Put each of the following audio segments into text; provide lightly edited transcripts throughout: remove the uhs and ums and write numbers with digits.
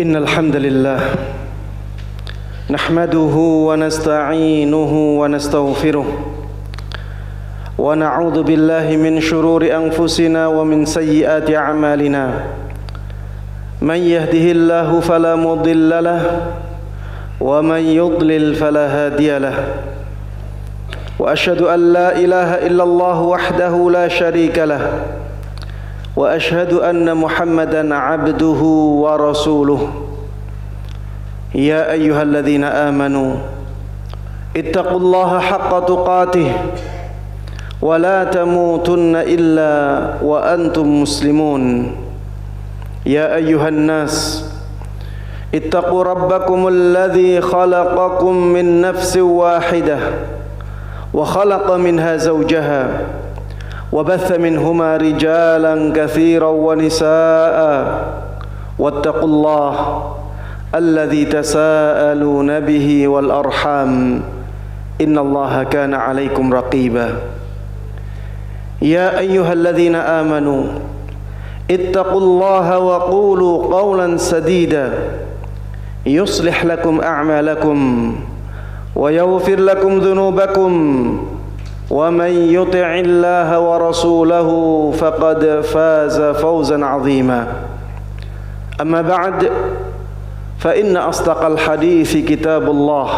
إن الحمد لله نحمده ونستعينه ونستغفره ونعوذ بالله من شرور أنفسنا ومن سيئات أعمالنا من يهده الله فلا مضل له ومن يضلل فلا هادي له وأشهد أن لا إله إلا الله وحده لا شريك له وأشهد أن محمدًا عبده ورسوله يا أيها الذين آمنوا اتقوا الله حق تقاته ولا تموتن إلا وأنتم مسلمون يا أيها الناس اتقوا ربكم الذي خلقكم من نفس واحدة وخلق منها زوجها وبث منهما رجالا كثيرا ونساء واتقوا الله الذي تساءلون به والأرحام إن الله كان عليكم رقيبا يا أيها الذين آمنوا اتقوا الله وقولوا قولا سديدا يصلح لكم أعمالكم ويغفر لكم ذنوبكم ومن يطع الله ورسوله فقد فاز فوزا عظيما أما بعد فإن أصدق الحديث كتاب الله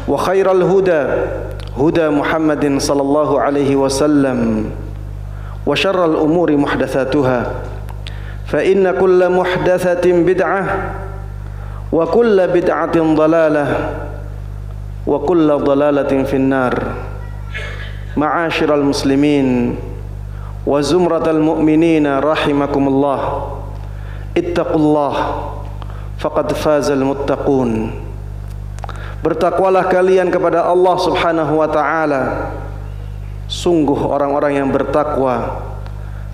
وخير الهدى هدى محمد صلى الله عليه وسلم وشر الأمور محدثاتها فإن كل محدثة بدعة وكل بدعة ضلالة وكل ضلالة في النار Ma'asyiral muslimin wa zumratal mu'minina rahimakumullah ittaqullah faqad fazal muttaqun. Bertakwalah kalian kepada Allah subhanahu wa ta'ala. Sungguh orang-orang yang bertakwa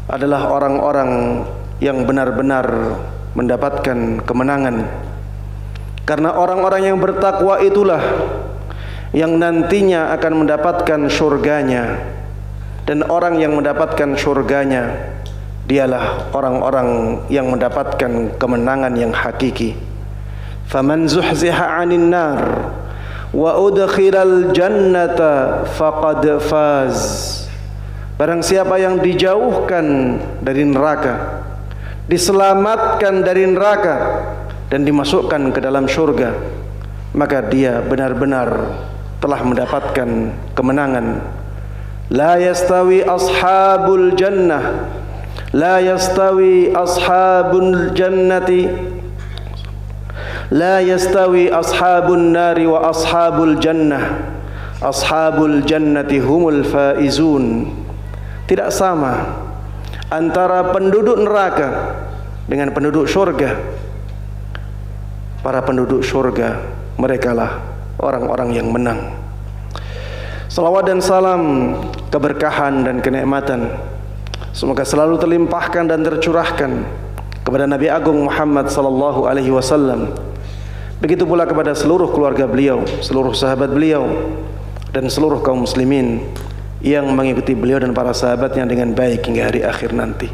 adalah orang-orang yang benar-benar mendapatkan kemenangan. Karena orang-orang yang bertakwa itulah yang nantinya akan mendapatkan surganya, dan orang yang mendapatkan surganya dialah orang-orang yang mendapatkan kemenangan yang hakiki. Faman zuhziha 'anil nar wa udkhilal jannata faqad faz. Barang siapa yang dijauhkan dari neraka, diselamatkan dari neraka dan dimasukkan ke dalam surga, maka dia benar-benar telah mendapatkan kemenangan. La yastawi ashabul jannah, la yastawi ashabul jannati, la yastawi ashabun nari wa ashabul jannah, ashabul jannati humul faizun. Tidak sama antara penduduk neraka dengan penduduk surga. Para penduduk surga, merekalah orang-orang yang menang. Salawat dan salam, keberkahan dan kenikmatan semoga selalu terlimpahkan dan tercurahkan kepada Nabi Agung Muhammad sallallahu alaihi wasallam. Begitu pula kepada seluruh keluarga beliau, seluruh sahabat beliau, dan seluruh kaum muslimin yang mengikuti beliau dan para sahabatnya dengan baik hingga hari akhir nanti.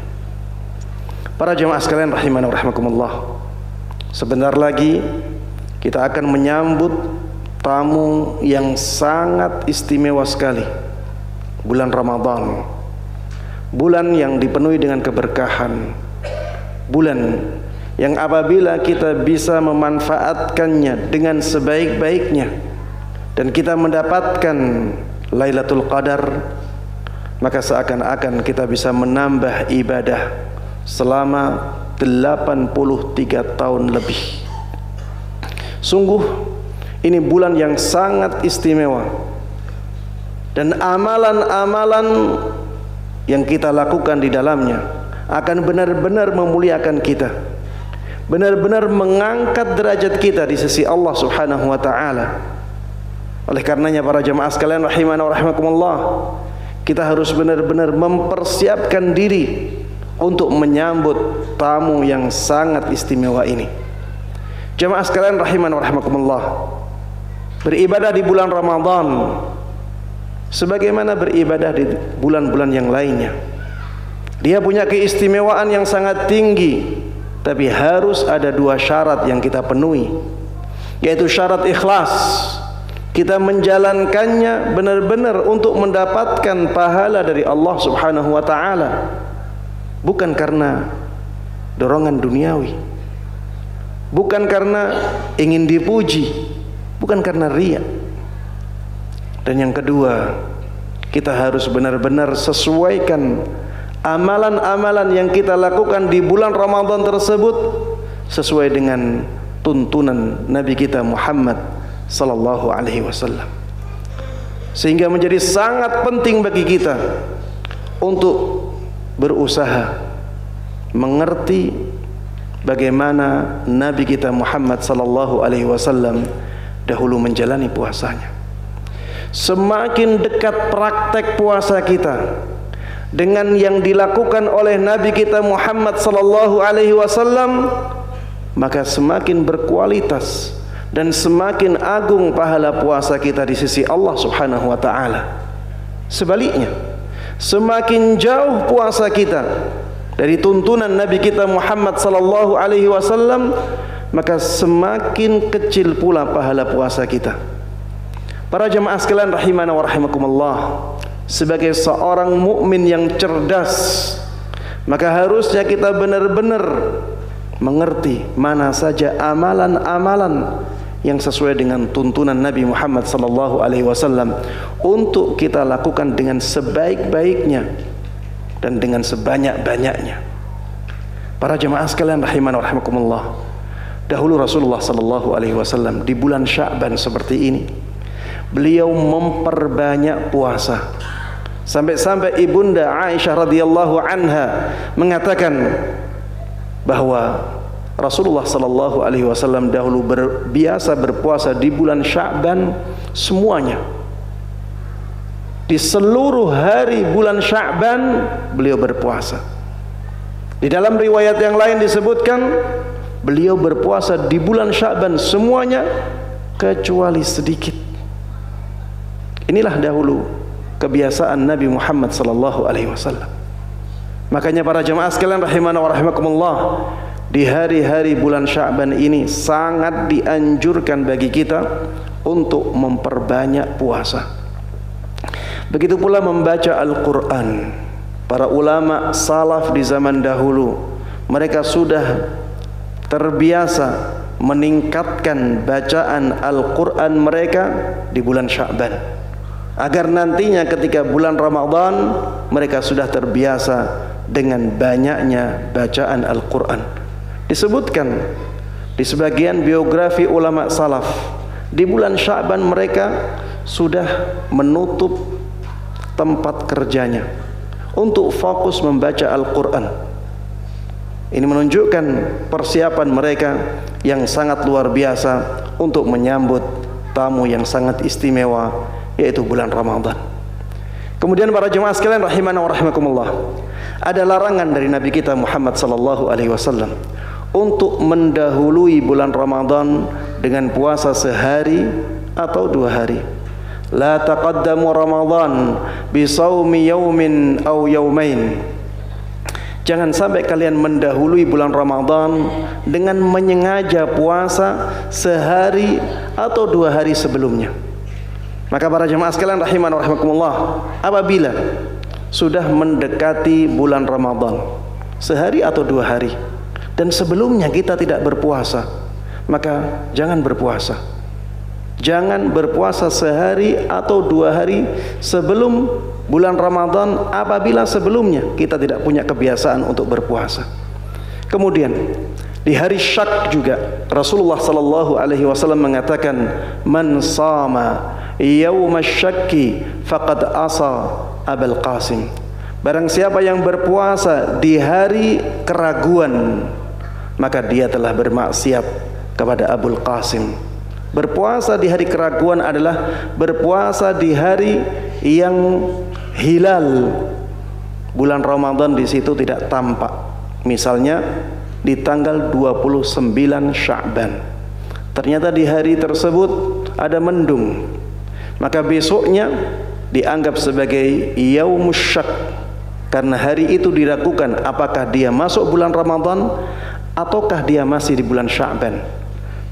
Para jemaah sekalian rahimana wa rahimakumullah, sebentar lagi kita akan menyambut tamu yang sangat istimewa sekali. Bulan Ramadan, bulan yang dipenuhi dengan keberkahan, bulan yang apabila kita bisa memanfaatkannya dengan sebaik-baiknya dan kita mendapatkan Lailatul Qadar, maka seakan-akan kita bisa menambah ibadah selama 83 tahun lebih. Sungguh ini bulan yang sangat istimewa, dan amalan-amalan yang kita lakukan di dalamnya akan benar-benar memuliakan kita, benar-benar mengangkat derajat kita di sisi Allah subhanahu wa ta'ala. Oleh karenanya para jemaah sekalian rahimana wa rahimakumullah, kita harus benar-benar mempersiapkan diri untuk menyambut tamu yang sangat istimewa ini. Jemaah sekalian rahimana wa rahimakumullah, beribadah di bulan Ramadan sebagaimana beribadah di bulan-bulan yang lainnya, dia punya keistimewaan yang sangat tinggi tapi harus ada 2 syarat yang kita penuhi, yaitu syarat ikhlas. Kita menjalankannya benar-benar untuk mendapatkan pahala dari Allah Subhanahu wa taala, bukan karena dorongan duniawi, bukan karena ingin dipuji, bukan karena riya. Dan yang kedua, kita harus benar-benar sesuaikan amalan-amalan yang kita lakukan di bulan Ramadan tersebut sesuai dengan tuntunan Nabi kita Muhammad sallallahu alaihi wasallam. Sehingga menjadi sangat penting bagi kita untuk berusaha mengerti bagaimana Nabi kita Muhammad sallallahu alaihi wasallam dahulu menjalani puasanya. Semakin dekat praktek puasa kita dengan yang dilakukan oleh Nabi kita Muhammad sallallahu alaihi wasallam, maka semakin berkualitas dan semakin agung pahala puasa kita di sisi Allah Subhanahu wa taala. Sebaliknya, semakin jauh puasa kita dari tuntunan Nabi kita Muhammad sallallahu alaihi wasallam, maka semakin kecil pula pahala puasa kita. Para jemaah sekalian rahimana wa rahimakumullah, sebagai seorang mukmin yang cerdas, maka harusnya kita benar-benar mengerti mana saja amalan-amalan yang sesuai dengan tuntunan Nabi Muhammad sallallahu alaihi wasallam untuk kita lakukan dengan sebaik-baiknya dan dengan sebanyak-banyaknya. Para jemaah sekalian rahimana wa rahimakumullah, dahulu Rasulullah sallallahu alaihi wasallam di bulan Sya'ban seperti ini, beliau memperbanyak puasa. Sampai-sampai ibunda Aisyah radhiyallahu anha mengatakan bahwa Rasulullah sallallahu alaihi wasallam dahulu biasa berpuasa di bulan Sya'ban semuanya. Di seluruh hari bulan Sya'ban beliau berpuasa. Di dalam riwayat yang lain disebutkan beliau berpuasa di bulan Sya'ban semuanya kecuali sedikit. Inilah dahulu kebiasaan Nabi Muhammad sallallahu alaihi wasallam. Makanya para jemaah sekalian rahimana wa rahimakumullah, di hari-hari bulan Sya'ban ini sangat dianjurkan bagi kita untuk memperbanyak puasa. Begitu pula membaca Al-Quran. Para ulama salaf di zaman dahulu, mereka sudah terbiasa meningkatkan bacaan Al-Quran mereka di bulan Sya'ban, agar nantinya ketika bulan Ramadan mereka sudah terbiasa dengan banyaknya bacaan Al-Quran. Disebutkan di sebagian biografi ulama salaf, di bulan Sya'ban mereka sudah menutup tempat kerjanya untuk fokus membaca Al-Quran. Ini menunjukkan persiapan mereka yang sangat luar biasa untuk menyambut tamu yang sangat istimewa, yaitu bulan Ramadan. Kemudian para jemaah sekalian rahimana wa rahimakumullah, ada larangan dari Nabi kita Muhammad sallallahu alaihi wasallam untuk mendahului bulan Ramadan dengan puasa sehari atau 2 hari. La taqaddamu Ramadan bi shaumi yaumin aw yaumain. Jangan sampai kalian mendahului bulan Ramadan dengan menyengaja puasa sehari atau 2 hari sebelumnya. Maka para jemaah sekalian rahimana wa rahimakumullah, apabila sudah mendekati bulan Ramadan sehari atau 2 hari dan sebelumnya kita tidak berpuasa, maka jangan berpuasa. Jangan berpuasa sehari atau 2 hari sebelum bulan Ramadan apabila sebelumnya kita tidak punya kebiasaan untuk berpuasa. Kemudian di hari Syak juga Rasulullah sallallahu alaihi wasallam mengatakan, "Man shama yaumasyakki faqad asa Abul Qasim." Barang siapa yang berpuasa di hari keraguan, maka dia telah bermaksiat kepada Abul Qasim. Berpuasa di hari keraguan adalah berpuasa di hari yang hilal bulan Ramadan di situ tidak tampak. Misalnya di tanggal 29 Sya'ban, ternyata di hari tersebut ada mendung, maka besoknya dianggap sebagai yaumus syak, karena hari itu diragukan apakah dia masuk bulan Ramadan ataukah dia masih di bulan Sya'ban.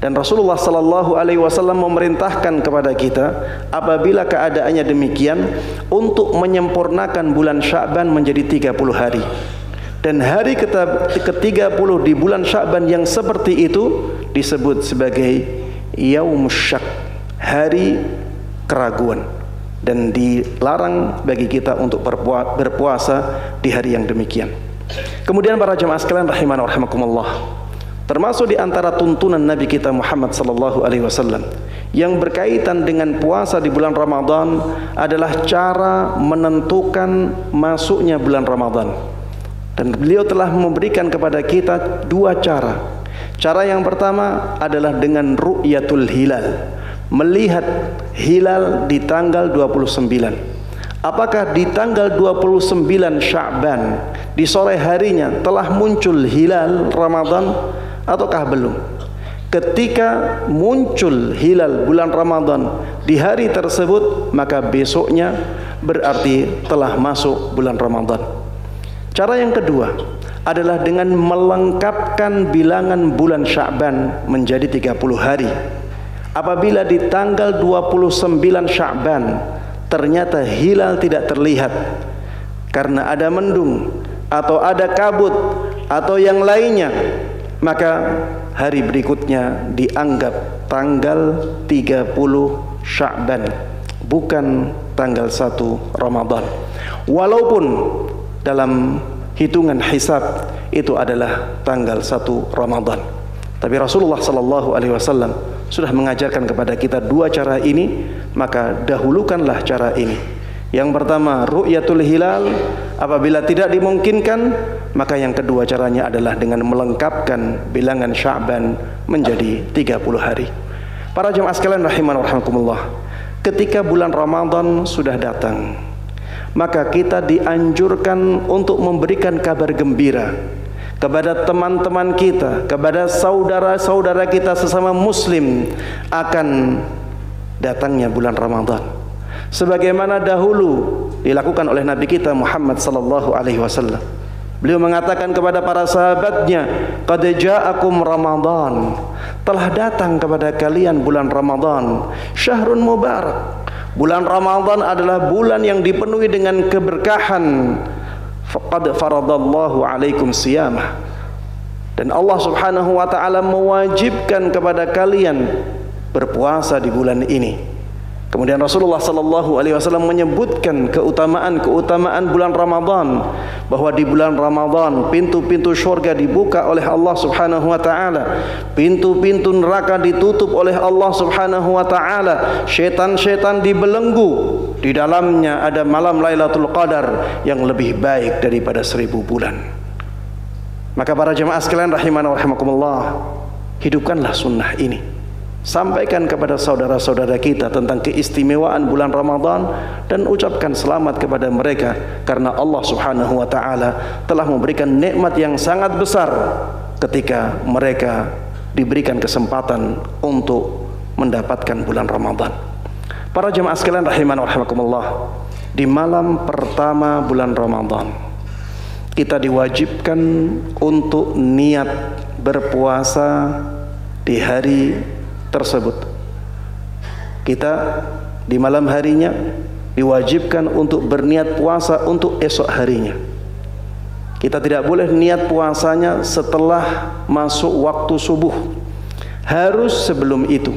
Dan Rasulullah sallallahu alaihi wasallam memerintahkan kepada kita apabila keadaannya demikian untuk menyempurnakan bulan Sya'ban menjadi 30 hari. Dan hari ke-30 di bulan Sya'ban yang seperti itu disebut sebagai Yaumus Syak, hari keraguan, dan dilarang bagi kita untuk berpuasa di hari yang demikian. Kemudian para jemaah sekalian rahimana wa rahimakumullah, termasuk di antara tuntunan Nabi kita Muhammad sallallahu alaihi wasallam yang berkaitan dengan puasa di bulan Ramadan adalah cara menentukan masuknya bulan Ramadan. Dan beliau telah memberikan kepada kita dua cara. Cara yang pertama adalah dengan ru'yatul hilal, melihat hilal di tanggal 29. Apakah di tanggal 29 Sya'ban di sore harinya telah muncul hilal Ramadan ataukah belum? Ketika muncul hilal bulan Ramadan di hari tersebut, maka besoknya berarti telah masuk bulan Ramadan. Cara yang kedua adalah dengan melengkapkan bilangan bulan Sya'ban menjadi 30 hari. Apabila di tanggal 29 Sya'ban ternyata hilal tidak terlihat karena ada mendung atau ada kabut atau yang lainnya, maka hari berikutnya dianggap tanggal 30 Sya'ban, bukan tanggal 1 Ramadan. Walaupun dalam hitungan hisab itu adalah tanggal 1 Ramadan. Tapi Rasulullah sallallahu alaihi wasallam sudah mengajarkan kepada kita dua cara ini, maka dahulukanlah cara ini. Yang pertama ru'yatul hilal, apabila tidak dimungkinkan, maka yang kedua caranya adalah dengan melengkapkan bilangan Sya'ban menjadi 30 hari. Para jemaah sekalian rahiman wa rahimakumullah, ketika bulan Ramadan sudah datang, maka kita dianjurkan untuk memberikan kabar gembira kepada teman-teman kita, kepada saudara-saudara kita sesama muslim akan datangnya bulan Ramadan. Sebagaimana dahulu dilakukan oleh Nabi kita Muhammad sallallahu alaihi wasallam. Beliau mengatakan kepada para sahabatnya, "Qad ja'akum Ramadan." Telah datang kepada kalian bulan Ramadan, syahrun mubarak. Bulan Ramadan adalah bulan yang dipenuhi dengan keberkahan. Faqad faradallahu alaikum siyamah. Dan Allah Subhanahu wa taala mewajibkan kepada kalian berpuasa di bulan ini. Kemudian Rasulullah sallallahu alaihi wasallam menyebutkan keutamaan bulan Ramadan, bahwa di bulan Ramadan pintu-pintu surga dibuka oleh Allah Subhanahu wa taala, pintu-pintu neraka ditutup oleh Allah Subhanahu wa taala, setan-setan dibelenggu. Di dalamnya ada malam Lailatul Qadar yang lebih baik daripada 1000 bulan. Maka para jemaah sekalian rahimana wa rahimakumullah, hidupkanlah sunnah ini. Sampaikan kepada saudara-saudara kita tentang keistimewaan bulan Ramadan dan ucapkan selamat kepada mereka karena Allah Subhanahu wa taala telah memberikan nikmat yang sangat besar ketika mereka diberikan kesempatan untuk mendapatkan bulan Ramadan. Para jemaah sekalian rahimana wa rahimakumullah, di malam pertama bulan Ramadan kita diwajibkan untuk niat berpuasa di hari tersebut. Kita di malam harinya diwajibkan untuk berniat puasa untuk esok harinya. Kita tidak boleh niat puasanya setelah masuk waktu subuh, harus sebelum itu.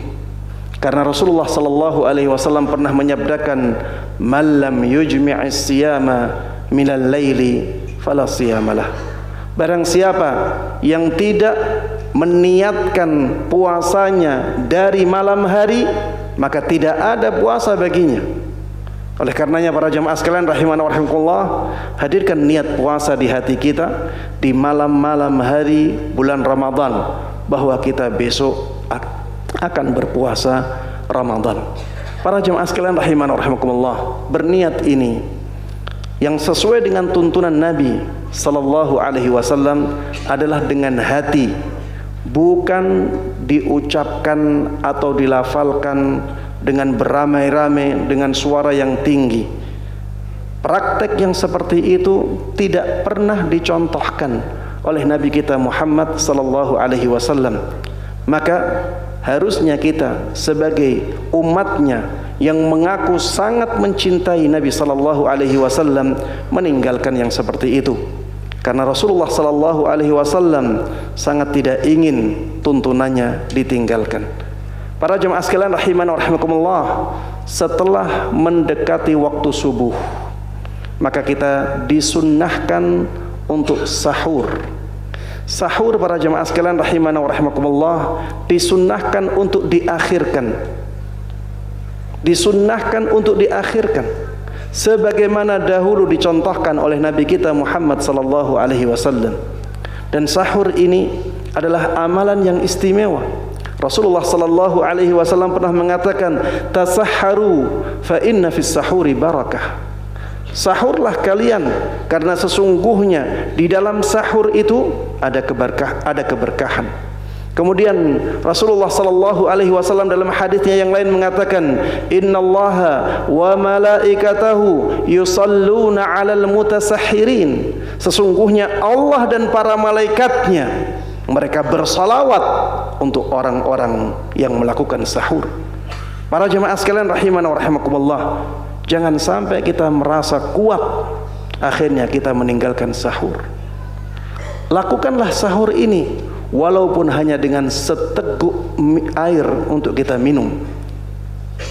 Karena Rasulullah sallallahu alaihi wasallam pernah menyabdakan, "Man lam yujmi'is siyama minal laili fala siyamalah." Barang siapa yang tidak meniatkan puasanya dari malam hari, maka tidak ada puasa baginya. Oleh karenanya para jemaah sekalian rahimana wa rahimakumullah, hadirkan niat puasa di hati kita di malam-malam hari bulan Ramadan, bahwa kita besok akan berpuasa Ramadan. Para jemaah sekalian rahimana wa rahimakumullah, berniat ini yang sesuai dengan tuntunan Nabi sallallahu alaihi wasallam adalah dengan hati, bukan diucapkan atau dilafalkan dengan beramai-ramai dengan suara yang tinggi. Praktek yang seperti itu tidak pernah dicontohkan oleh Nabi kita Muhammad sallallahu alaihi wasallam. Maka harusnya kita sebagai umatnya yang mengaku sangat mencintai Nabi sallallahu alaihi wasallam meninggalkan yang seperti itu. Karena Rasulullah sallallahu alaihi wasallam sangat tidak ingin tuntunannya ditinggalkan. Para jemaah sekalian rahimana wa rahimakumullah, setelah mendekati waktu subuh, maka kita disunnahkan untuk sahur. Sahur para jemaah sekalian rahimana wa rahimakumullah disunnahkan untuk diakhirkan. Disunnahkan untuk diakhirkan. Sebagaimana dahulu dicontohkan oleh Nabi kita Muhammad sallallahu alaihi wasallam. Dan sahur ini adalah amalan yang istimewa. Rasulullah sallallahu alaihi wasallam pernah mengatakan, "Tasahharu fa inna fis sahuri barakah." Sahurlah kalian karena sesungguhnya di dalam sahur itu ada keberkahan. Kemudian Rasulullah sallallahu alaihi wasallam dalam hadisnya yang lain mengatakan, "Innallaha wa malaikatahu yusalluna 'alal mutasahhirin." Sesungguhnya Allah dan para malaikatnya mereka bersalawat untuk orang-orang yang melakukan sahur. Para jemaah sekalian rahimana wa rahimakumullah, jangan sampai kita merasa kuat akhirnya kita meninggalkan sahur. Lakukanlah sahur ini walaupun hanya dengan seteguk air untuk kita minum.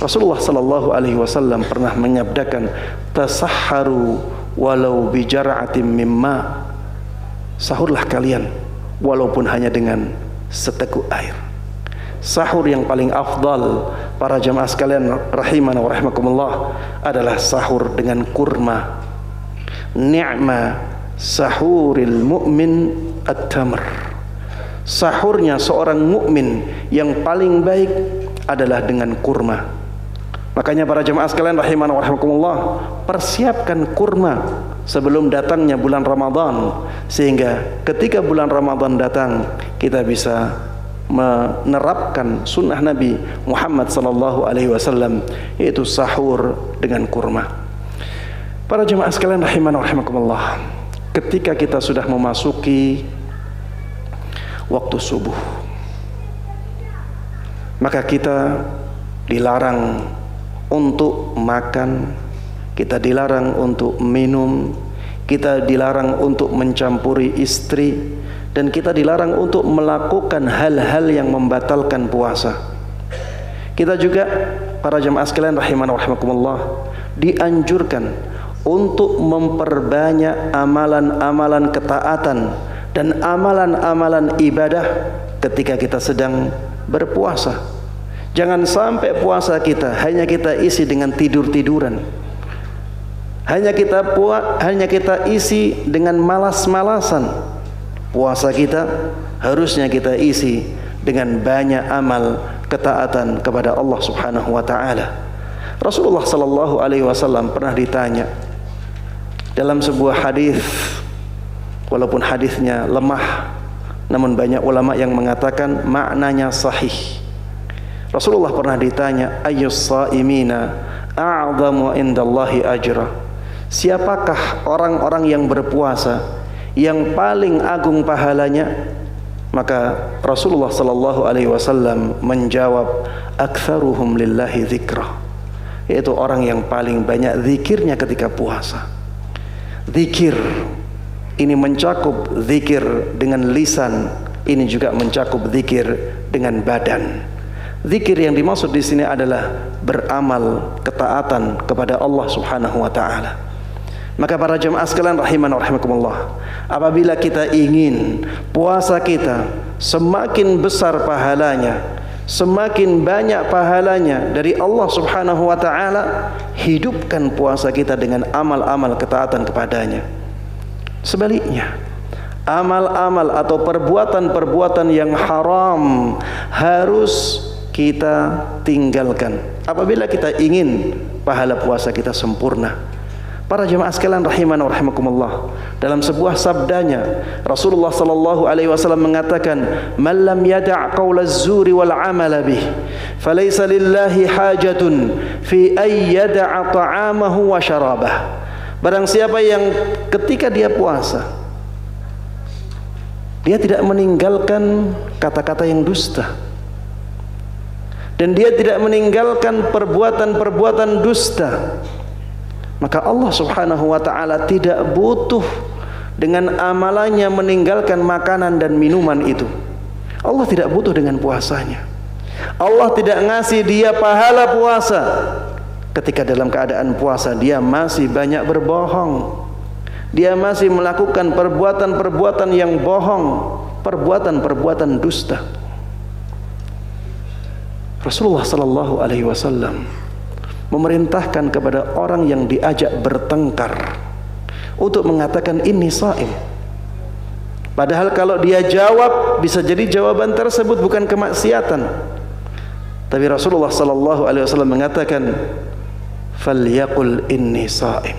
Rasulullah sallallahu alaihi wasallam pernah menyabdakan, "Tasahharu walau bi jar'atin mimma." Sahurlah kalian walaupun hanya dengan seteguk air. Sahur yang paling afdal para jemaah sekalian rahimana wa rahimakumullah adalah sahur dengan kurma. Ni'ma sahuril mu'min at-tamr. Sahurnya seorang mukmin yang paling baik adalah dengan kurma. Makanya para jemaah sekalian rahimana wa rahimakumullah, persiapkan kurma sebelum datangnya bulan Ramadan, sehingga ketika bulan Ramadan datang kita bisa menerapkan sunnah Nabi Muhammad sallallahu alaihi wasallam, yaitu sahur dengan kurma. Para jemaah sekalian rahimana wa rahimakumullah, ketika kita sudah memasuki waktu subuh, maka kita dilarang untuk makan, kita dilarang untuk minum, kita dilarang untuk mencampuri istri, dan kita dilarang untuk melakukan hal-hal yang membatalkan puasa. Kita juga para jemaah sekalian rahimana wa rahimakumullah dianjurkan untuk memperbanyak amalan-amalan ketaatan dan amalan-amalan ibadah ketika kita sedang berpuasa. Jangan sampai puasa kita hanya kita isi dengan tidur-tiduran. Hanya kita isi dengan malas-malasan. Puasa kita harusnya kita isi dengan banyak amal ketaatan kepada Allah Subhanahu wa taala. Rasulullah sallallahu alaihi wasallam pernah ditanya dalam sebuah hadis, walaupun hadisnya lemah, namun banyak ulama yang mengatakan maknanya sahih. Rasulullah pernah ditanya, "Ayyus shaimina a'zamu indallahi ajra?" Siapakah orang-orang yang berpuasa yang paling agung pahalanya? Maka Rasulullah sallallahu alaihi wasallam menjawab, "Aktsaruhum lillahi dzikra." Yaitu orang yang paling banyak zikirnya ketika puasa. Zikir ini mencakup zikir dengan lisan, ini juga mencakup zikir dengan badan. Zikir yang dimaksud di sini adalah beramal ketaatan kepada Allah Subhanahu wa taala. Maka para jemaah sekalian rahimana wa rahimakumullah, apabila kita ingin puasa kita semakin besar pahalanya, semakin banyak pahalanya dari Allah Subhanahu wa taala, hidupkan puasa kita dengan amal-amal ketaatan kepadanya. Sebaliknya, amal-amal atau perbuatan-perbuatan yang haram harus kita tinggalkan apabila kita ingin pahala puasa kita sempurna. Para jemaah sekalian rahimana wa rahimakumullah, dalam sebuah sabdanya Rasulullah sallallahu alaihi wasallam mengatakan, "Man lam yada' qaulaz zuri wal 'amala bih, falaysa lillahi hajatun fi ay yada'a ta'amahu wa syarabah." Barang siapa yang ketika dia puasa Dia tidak meninggalkan kata-kata yang dusta, dan dia tidak meninggalkan perbuatan-perbuatan dusta. Maka Allah subhanahu wa ta'ala tidak butuh dengan amalannya meninggalkan makanan dan minuman itu. Allah tidak butuh dengan puasanya. Allah tidak ngasih dia pahala puasa ketika dalam keadaan puasa dia masih banyak berbohong, dia masih melakukan perbuatan-perbuatan yang bohong, perbuatan-perbuatan dusta. Rasulullah sallallahu alaihi wasallam memerintahkan kepada orang yang diajak bertengkar untuk mengatakan ini shaim. Padahal kalau dia jawab, bisa jadi jawaban tersebut bukan kemaksiatan. Tapi Rasulullah sallallahu alaihi wasallam mengatakan, "Falyaqul inni shaim."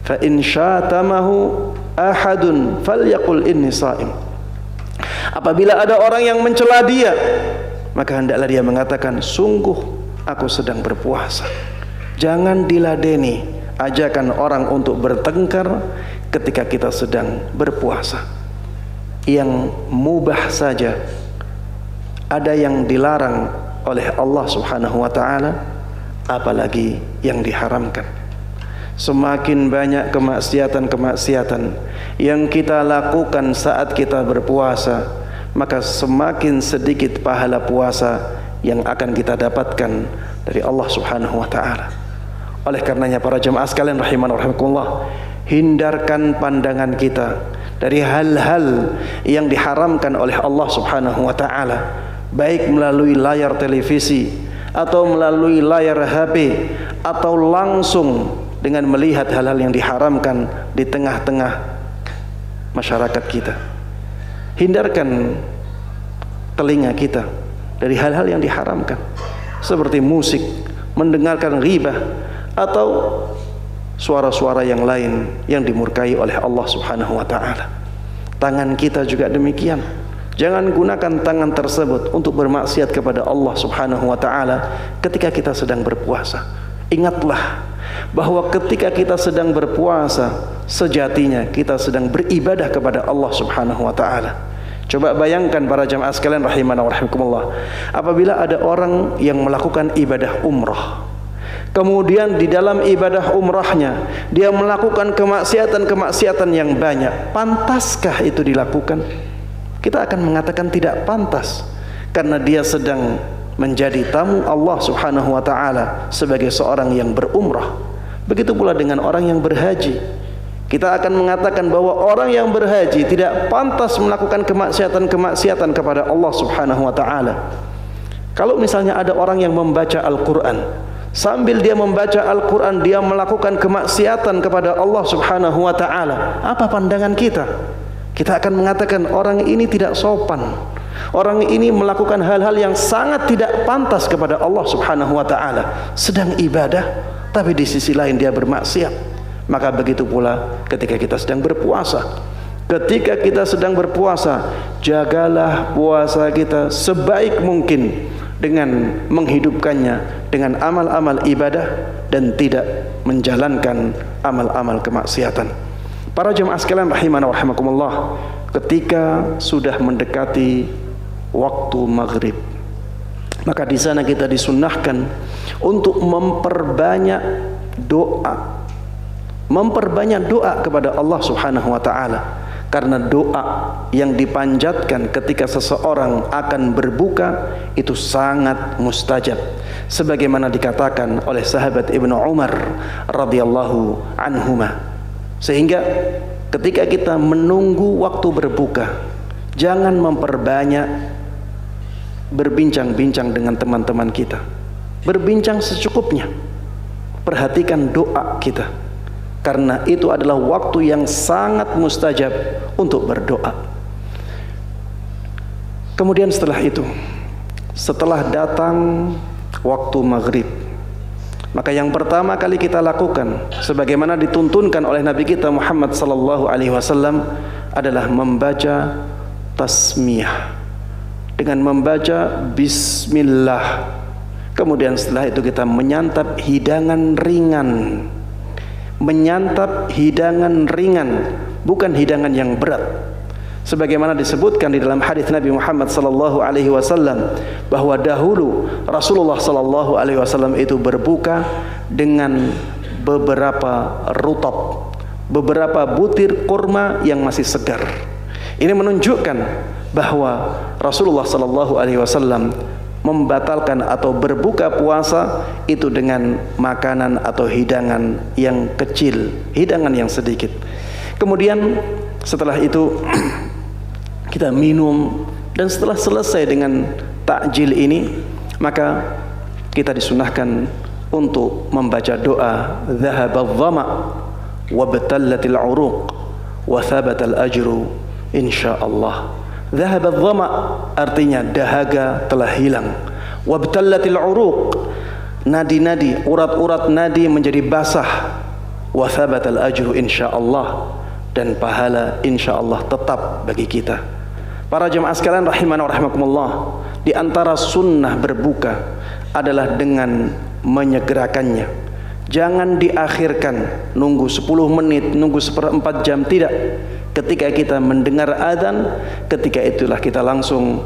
Fa in syatamahu ahadun falyaqul inni shaim. Apabila ada orang yang mencela dia, maka hendaklah dia mengatakan, sungguh aku sedang berpuasa. Jangan diladeni ajakan orang untuk bertengkar ketika kita sedang berpuasa. Yang mubah saja, ada yang dilarang oleh Allah subhanahu wa ta'ala, apalagi yang diharamkan. Semakin banyak kemaksiatan-kemaksiatan yang kita lakukan saat kita berpuasa, maka semakin sedikit pahala puasa yang akan kita dapatkan dari Allah subhanahu wa ta'ala. Oleh karenanya para jemaah sekalian rahiman wa rahimakumullah, hindarkan pandangan kita dari hal-hal yang diharamkan oleh Allah subhanahu wa ta'ala, baik melalui layar televisi atau melalui layar HP atau langsung dengan melihat hal-hal yang diharamkan di tengah-tengah masyarakat kita. Hindarkan telinga kita dari hal-hal yang diharamkan, seperti musik, mendengarkan ghibah, atau suara-suara yang lain yang dimurkai oleh Allah subhanahu wa ta'ala. Tangan kita juga demikian. Jangan gunakan tangan tersebut untuk bermaksiat kepada Allah subhanahu wa ta'ala ketika kita sedang berpuasa. Ingatlah bahwa ketika kita sedang berpuasa, sejatinya kita sedang beribadah kepada Allah subhanahu wa ta'ala. Coba bayangkan para jamaah sekalian rahimana wa rahimakumullah, apabila ada orang yang melakukan ibadah umrah, kemudian di dalam ibadah umrahnya dia melakukan kemaksiatan-kemaksiatan yang banyak, pantaskah itu dilakukan? Kita akan mengatakan tidak pantas, karena dia sedang menjadi tamu Allah subhanahu wa ta'ala sebagai seorang yang berumrah. Begitu pula dengan orang yang berhaji. Kita akan mengatakan bahwa orang yang berhaji tidak pantas melakukan kemaksiatan-kemaksiatan kepada Allah subhanahu wa ta'ala. Kalau misalnya ada orang yang membaca Al-Quran, sambil dia membaca Al-Quran dia melakukan kemaksiatan kepada Allah subhanahu wa ta'ala, apa pandangan kita? Kita akan mengatakan orang ini tidak sopan, orang ini melakukan hal-hal yang sangat tidak pantas kepada Allah subhanahu wa ta'ala, sedang ibadah tapi di sisi lain dia bermaksiat. Maka begitu pula ketika kita sedang berpuasa. Ketika kita sedang berpuasa, jagalah puasa kita sebaik mungkin dengan menghidupkannya dengan amal-amal ibadah dan tidak menjalankan amal-amal kemaksiatan. Para jemaah sekalian rahimana wa rahimakumullah, ketika sudah mendekati waktu maghrib, maka di sana kita disunnahkan untuk memperbanyak doa kepada Allah subhanahu wa ta'ala, karena doa yang dipanjatkan ketika seseorang akan berbuka itu sangat mustajab, sebagaimana dikatakan oleh sahabat Ibnu Umar radhiyallahu anhuma. Sehingga ketika kita menunggu waktu berbuka, jangan memperbanyak berbincang-bincang dengan teman-teman kita. Berbincang secukupnya. Perhatikan doa kita, karena itu adalah waktu yang sangat mustajab untuk berdoa. Kemudian setelah itu, setelah datang waktu maghrib, maka yang pertama kali kita lakukan, sebagaimana dituntunkan oleh Nabi kita Muhammad sallallahu alaihi wasallam, adalah membaca tasmiyah dengan membaca bismillah. Kemudian setelah itu kita menyantap hidangan ringan. Menyantap hidangan ringan, bukan hidangan yang berat. sebagaimana disebutkan di dalam hadis Nabi Muhammad sallallahu alaihi wasallam bahwa dahulu Rasulullah sallallahu alaihi wasallam itu berbuka dengan beberapa rutab, beberapa butir kurma yang masih segar. Ini menunjukkan bahwa Rasulullah sallallahu alaihi wasallam membatalkan atau berbuka puasa itu dengan makanan atau hidangan yang kecil, hidangan yang sedikit. Kemudian setelah itu kita minum, dan setelah selesai dengan takjil ini, maka kita disunahkan untuk membaca doa dhahabadh dhama wa batallatil uruq wa thabatal ajru insyaallah. Dhahabadh dhama artinya dahaga telah hilang, wa batallatil uruq, nadi-nadi, urat-urat nadi menjadi basah, wa thabatal ajru insyaallah, dan pahala insyaallah tetap bagi kita. Para jemaah sekalian rahimana wa rahimakumullah, di antara sunnah berbuka adalah dengan menyegerakannya. Jangan diakhirkan, nunggu 10 menit, nunggu seperempat jam, tidak. Ketika kita mendengar azan, ketika itulah kita langsung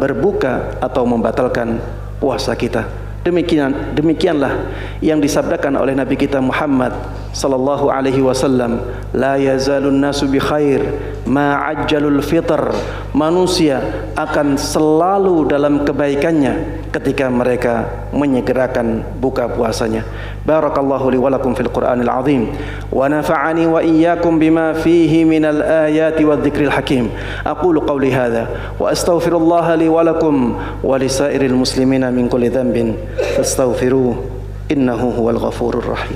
berbuka atau membatalkan puasa kita. Demikianlah yang disabdakan oleh Nabi kita Muhammad sallallahu alaihi wasallam, la yazalun nasu bi khair ma ajjalul fitr. Manusia akan selalu dalam kebaikannya ketika mereka menyegerakan buka puasanya. Barakallahu li wa lakum fil Qur'anil azim wa nafa'ani wa iyyakum bima fihi minal ayati wadh-dhikril hakim. Aqulu qawli hadha wa astaghfirullaha li wa lakum wa lisairil muslimina min kulli dhanbin fastaghfiruhu innahu huwal ghafurur rahim.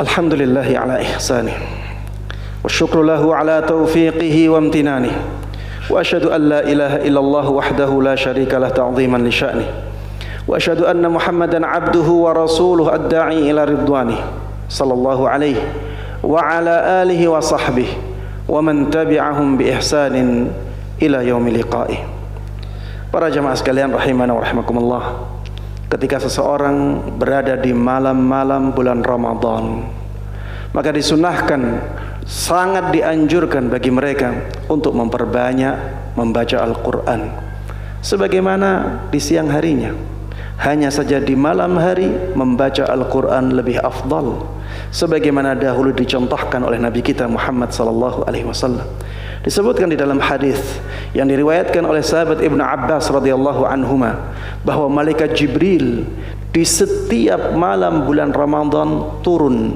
Alhamdulillahi ala ihsanih wa syukru lahu ala taufiqihi wa amtinani wa asyhadu an la ilaha illallah wahdahu la syarika lah ta'ziman li sya'nih wa asyhadu anna Muhammadan abduhu wa rasuluhu ad-da'i ila ridwanih sallallahu alaihi wa ala alihi wa sahbihi wa man tabi'ahum bi ihsanin ila yaumil liqa'i. Para jamaah sekalian rahimana wa rahimakumullah, ketika seseorang berada di malam-malam bulan Ramadan, maka disunahkan, sangat dianjurkan bagi mereka untuk memperbanyak membaca Al-Quran sebagaimana di siang harinya. Hanya saja di malam hari membaca Al-Quran lebih afdal, sebagaimana dahulu dicontohkan oleh Nabi kita Muhammad sallallahu alaihi wasallam. Disebutkan di dalam hadis yang diriwayatkan oleh sahabat Ibnu Abbas radhiyallahu anhuma bahwa malaikat Jibril di setiap malam bulan Ramadan turun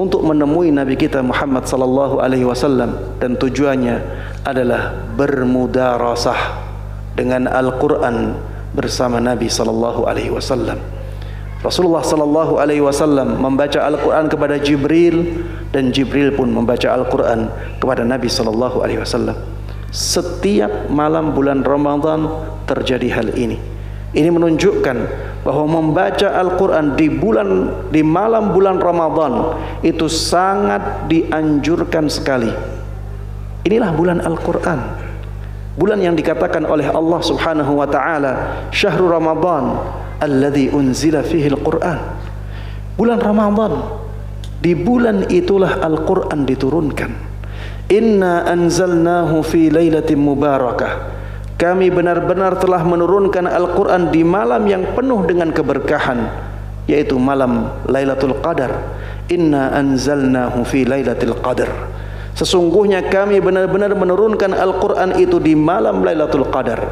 untuk menemui Nabi kita Muhammad sallallahu alaihi wasallam, dan tujuannya adalah bermudarasah dengan Al-Quran bersama Nabi sallallahu alaihi wasallam. Rasulullah sallallahu alaihi wasallam membaca Al-Quran kepada Jibril, dan Jibril pun membaca Al-Quran kepada Nabi sallallahu alaihi wasallam. Setiap malam bulan Ramadan terjadi hal ini. Ini menunjukkan bahwa membaca Al-Quran di malam bulan Ramadan itu sangat dianjurkan sekali. Inilah bulan Al-Quran, bulan yang dikatakan oleh Allah subhanahu wa ta'ala, syahrul Ramadan alladzi unzila fihi al-Quran. Bulan Ramadan, di bulan itulah Al-Quran diturunkan. Inna anzalnahu fi lailatin mubarakah. Kami benar-benar telah menurunkan Al-Quran di malam yang penuh dengan keberkahan, yaitu malam Lailatul Qadar. Inna anzalnahu fi lailatul qadar. Sesungguhnya kami benar-benar menurunkan Al-Quran itu di malam Lailatul Qadar.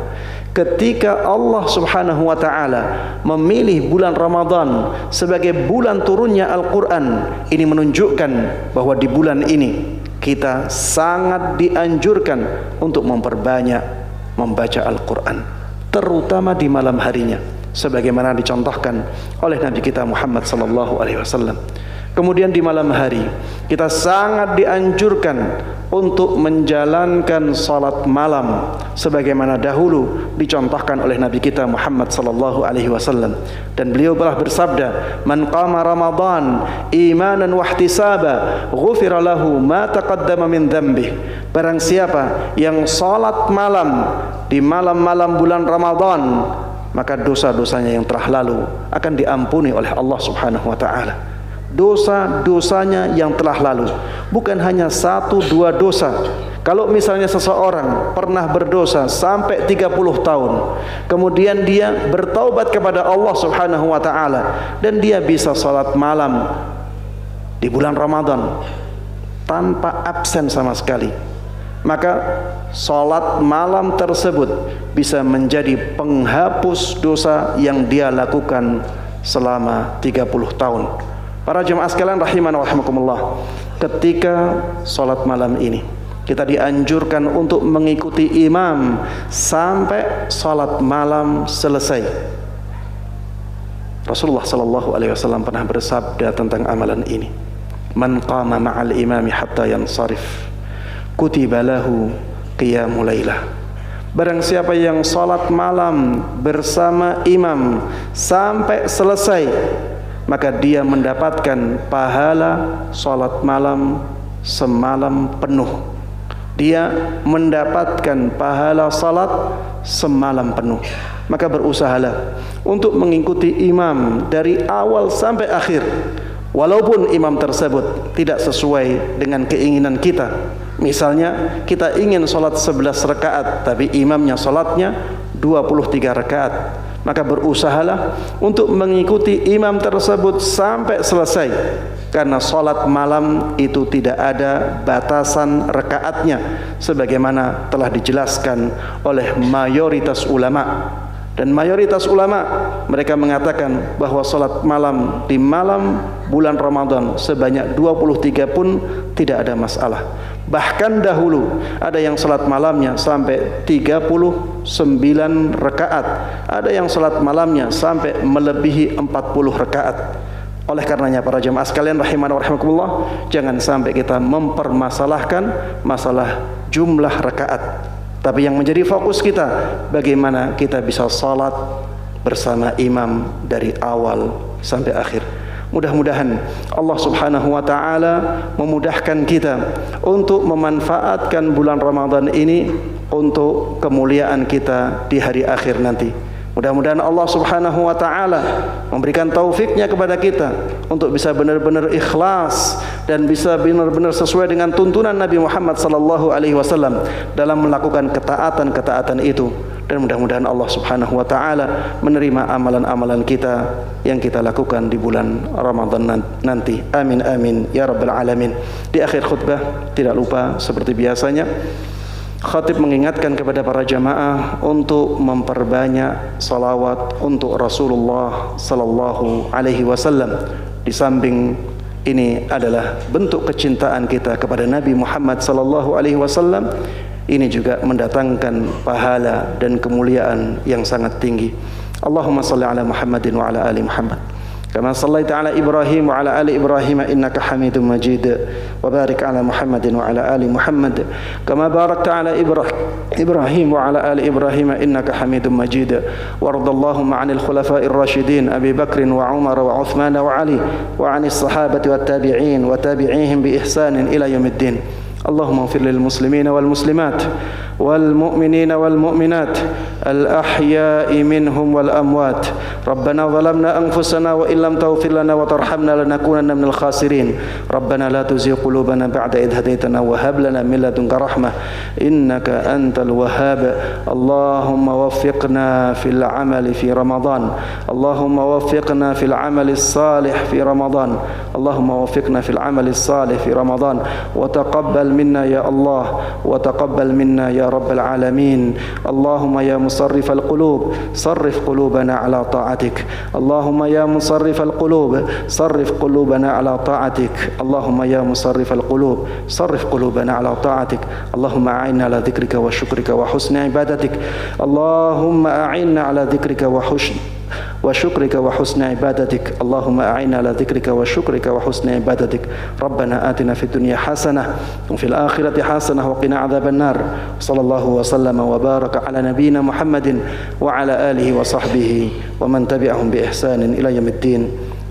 Ketika Allah subhanahu wa ta'ala memilih bulan Ramadan sebagai bulan turunnya Al-Quran, ini menunjukkan bahwa di bulan ini kita sangat dianjurkan untuk memperbanyak membaca Al-Quran, terutama di malam harinya, sebagaimana dicontohkan oleh Nabi kita Muhammad sallallahu alaihi wasallam. Kemudian di malam hari kita sangat dianjurkan untuk menjalankan salat malam, sebagaimana dahulu dicontohkan oleh Nabi kita Muhammad sallallahu alaihi wasallam, dan beliau telah bersabda, man qama ramadan imanan wa ihtisaba ghufira lahu ma taqaddama min dhanbih. Barang siapa yang salat malam di malam-malam bulan Ramadan maka dosa-dosanya yang telah lalu akan diampuni oleh Allah Subhanahu wa taala. Dosa-dosanya yang telah lalu, bukan hanya 1-2 dosa. Kalau misalnya seseorang pernah berdosa sampai 30 tahun, kemudian dia bertaubat kepada Allah Subhanahu wa taala dan dia bisa salat malam di bulan Ramadan tanpa absen sama sekali, maka salat malam tersebut bisa menjadi penghapus dosa yang dia lakukan selama 30 tahun. Para jemaah sekalian rahiman wa rahimakumullah, ketika salat malam ini kita dianjurkan untuk mengikuti imam sampai salat malam selesai. Rasulullah sallallahu alaihi wasallam pernah bersabda tentang amalan ini, "Man qama ma'al imami hatta yansarif, kutiba lahu qiyamul lailah." Barang siapa yang salat malam bersama imam sampai selesai, maka dia mendapatkan pahala salat malam semalam penuh. Dia mendapatkan pahala salat semalam penuh. Maka berusahalah untuk mengikuti imam dari awal sampai akhir, walaupun imam tersebut tidak sesuai dengan keinginan kita. Misalnya kita ingin salat 11 rakaat tapi imamnya salatnya 23 rakaat, maka berusahalah untuk mengikuti imam tersebut sampai selesai, karena salat malam itu tidak ada batasan rakaatnya sebagaimana telah dijelaskan oleh mayoritas ulama. Dan mayoritas ulama mereka mengatakan bahwa salat malam di malam bulan Ramadan sebanyak 23 pun tidak ada masalah. Bahkan dahulu ada yang salat malamnya sampai 39 rakaat, ada yang salat malamnya sampai melebihi 40 rakaat. Oleh karenanya para jemaah sekalian rahiman wa rahimakumullah, jangan sampai kita mempermasalahkan masalah jumlah rakaat, tapi yang menjadi fokus kita bagaimana kita bisa salat bersama imam dari awal sampai akhir. Mudah-mudahan Allah Subhanahu wa taala memudahkan kita untuk memanfaatkan bulan Ramadan ini untuk kemuliaan kita di hari akhir nanti. Mudah-mudahan Allah Subhanahu wa taala memberikan taufiknya kepada kita untuk bisa benar-benar ikhlas dan bisa benar-benar sesuai dengan tuntunan Nabi Muhammad sallallahu alaihi wasallam dalam melakukan ketaatan-ketaatan itu. Dan mudah-mudahan Allah Subhanahu wa taala menerima amalan-amalan kita yang kita lakukan di bulan Ramadan nanti. Amin amin ya rabbal alamin. Di akhir khutbah tidak lupa seperti biasanya khatib mengingatkan kepada para jamaah untuk memperbanyak salawat untuk Rasulullah sallallahu alaihi wasallam. Di samping ini adalah bentuk kecintaan kita kepada Nabi Muhammad sallallahu alaihi wasallam, ini juga mendatangkan pahala dan kemuliaan yang sangat tinggi. Allahumma salli ala Muhammadin wa ala ali Muhammad كما صليت على إبراهيم وعلى آل إبراهيم إنك حميد مجيد وبارك على محمد وعلى آل محمد كما باركت على إبراهيم وعلى آل إبراهيم إنك حميد مجيد وارض اللهم عن الخلفاء الراشدين أبي بكر وعمر وعثمان وعلي وعن الصحابة والتابعين وتابعيهم بإحسان إلى يوم الدين. اللهم اغفر للمسلمين والمسلمات والمؤمنين والمؤمنات الأحياء منهم والأموات. ربنا ظلمنا أنفسنا وإن لم تغفر لنا وترحمنا لنكونن من الخاسرين. ربنا لا تزغ قلوبنا بعد إذ هديتنا وهب لنا من لدنك رحمة إنك أنت الوهاب. اللهم وفقنا في العمل في رمضان. اللهم وفقنا في العمل الصالح في رمضان. اللهم وفقنا في العمل الصالح في رمضان وتقبل منا يا الله وتقبل منا يا رب العالمين. اللهم يا مصرف القلوب صرف قلوبنا على طاعتك. اللهم يا مصرف القلوب صرف قلوبنا على طاعتك. اللهم يا مصرف القلوب صرف قلوبنا على طاعتك. اللهم أعنا على ذكرك وشكرك وحسن عبادتك. اللهم أعنا على ذكرك وشكرك وحسن عبادتك. اللهم أعنا على ذكرك وشكرك وحسن عبادتك. ربنا آتنا في الدنيا حسنة وفي الآخرة حسنة وقنا عذاب النار. صلى الله وسلم وبارك على نبينا محمد وعلى آله وصحبه ومن تبعهم بإحسان إلى يوم الدين.